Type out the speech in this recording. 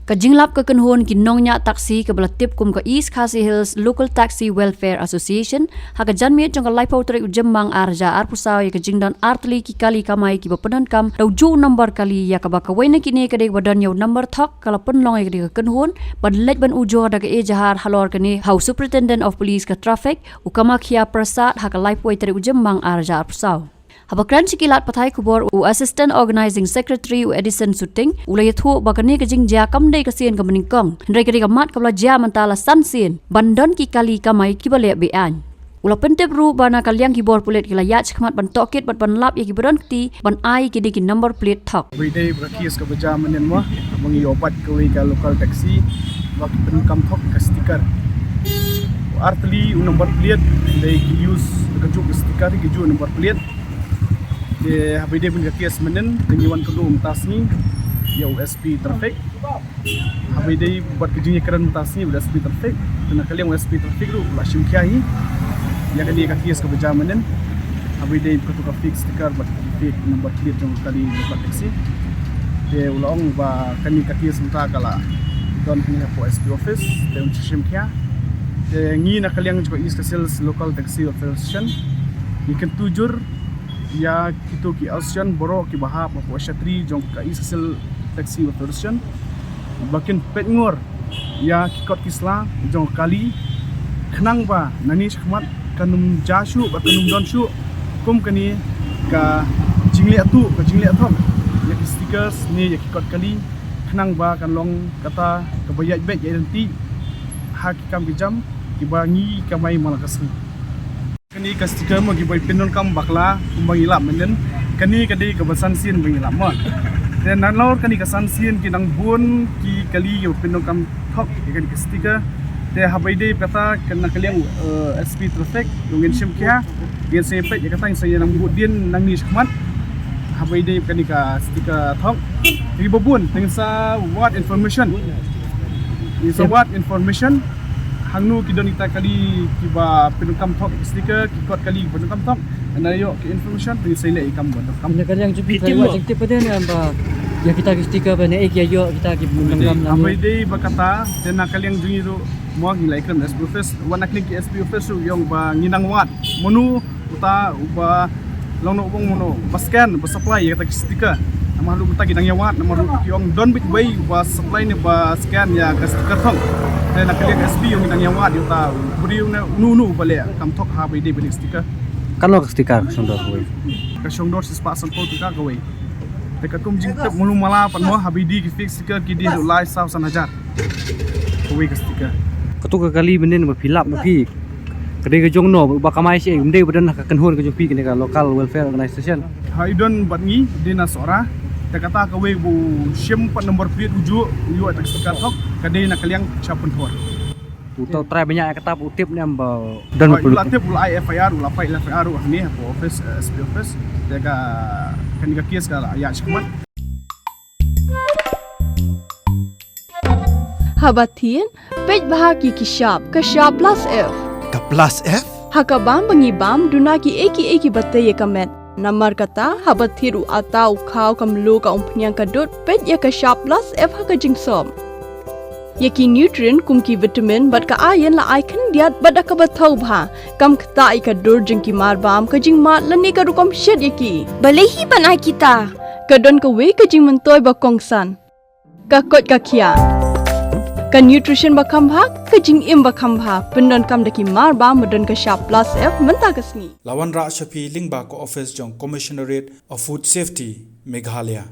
Kajinglap kekenhon kinongnya taksi ke belatip kum ke East Khasi Hills Local Taxi Welfare Association haka janmiat jong ke laipau terik ujemang arja arpusau ya kejingdan artli ki kali kamai ki bapenan kam rauju number kali ya kabaka wena kini kadek badan yau number thok kala penlong ya kadek kekenhon badlet ban ujo daga e jahar halor kini House Superintendent of Police ke traffic ukamakhia prasad haka laipau terik ujemang arja arpusau. Habakran sikilat pathai kubor u Assistant Organizing Secretary u Edison Suting ulay thu bakani kajing jia kamdei kasien ka meningkong hendrai kadi kamat kabla jia mentala sansin bandon ki kali kamai ki bale bean ula pentep ru bana kalyang kibor pulet kila yach khamat ban tokit bat ban lap ya ki baron ti ban ai ki ki number plate thok everyday brakis ka baja menen mo mangi obat ka local taxi wak penkam thok ka stiker artli number plate they use ka juk stiker ki ju number plate de habide pun kias menen dengan kedua tasni ya USP traffic habide buat kejinya keren tasni USP traffic dan kalian USP traffic lu la shimkiahi ya kali kias ke beja menen habide ketua fix stiker buat fix number plate jong kali buat taksi de ulang ba kami kias muta kala don punya USP office dan shimkia de ngi na kalian juga East Sales Local Taxi Association ikan tujur ya kita ki association borok ki bahap apa syatri jong ka isel taxi association bakin petngor ya ki kot kisla jong kali khnang ba nani khmat kanum jashu ba kanum don shu kum kani ka jingli atu ka jingli athom ya ki stickers ni ya ki kot kali khnang ba kan long kata ka bayat bet identity hak kam ki jam ki bangi kamai malakasni kani ka stiker mo gi boy pinon kam bakla kumbangilap menen kani kadi ka basansin bangilap mo dan nanlor kani ka sansin kinang bun ki kali yo pinon kam thok kani ka stiker te habaide kata kana kaliang SP traffic dongin simkia gen sepe ya kata saya nang budin nang ni khmat habaide kani ka stiker thok ri bobun teng sa what information is what information hangnu ki donita kali kiba penukam thok stiker ki kot kali penukam thok anayo ki information di sila ikam bon kam ne kadang jupi kaya jengte paden amba ya kita ki stiker bane ek ya yo kita ki menangam ambai dei bakata tena kaliang jungi ru mo ngi laikan SP office wana klik ki SP office yong ba nginang wat monu uta uba longno bong mono baskan ba supply ya ta stiker nama lu buta ginang yawat nama lu yong don bit way ba supply ni ba scan ya ka stiker thok dan kalian SP yung nang yawa dia tahu beri yung nunu balik kam tok ha bede balik stiker kan lo stiker sondor kowe ka sondor si spa sampo tu ka kowe dekat kum jing tep mulu mala pan mo habidi ki fix stiker ki di live saw sanajar kowe ka stiker ketu ka kali benen ba filap ba pi kede ke jong no ba kamai si mde badan ka kenhon ke jupi kene ka local welfare organization haidon batngi dina sora kata kowe bu sim pat nomor plate uju yu atak stiker tok kade na kaliang chapun thor utau try banyak kata utip ni amba dan ulah tip ulah FIR ulah file FIR ni apa office SP office jaga kan ga kias kala ya shikmat Habatin pej bahagi kishap kashap plus F ka plus F hakabam bangibam dunaki eki batte kamet Namar kata habat thiru atau khau kamlu ka umpnyang kadut pet ya ka sharp plus F ha ka jingsom yaki nutrient kum ki vitamin bat ka iron la icon diat bat ka bathau bha kam khta I ka dur jing ki mar bam ka jing mat lani ka rukom shed yaki balehi banai kita ka don ka we ka jing mentoy ba kongsan ka kot ka khia ka nutrition ba khambha ka jing im ba khambha pendon kam daki mar ba modon ka sharp plus F menta kasni Lawan Ra Shafi Lingba ko office jong Commissionerate of Food Safety Meghalaya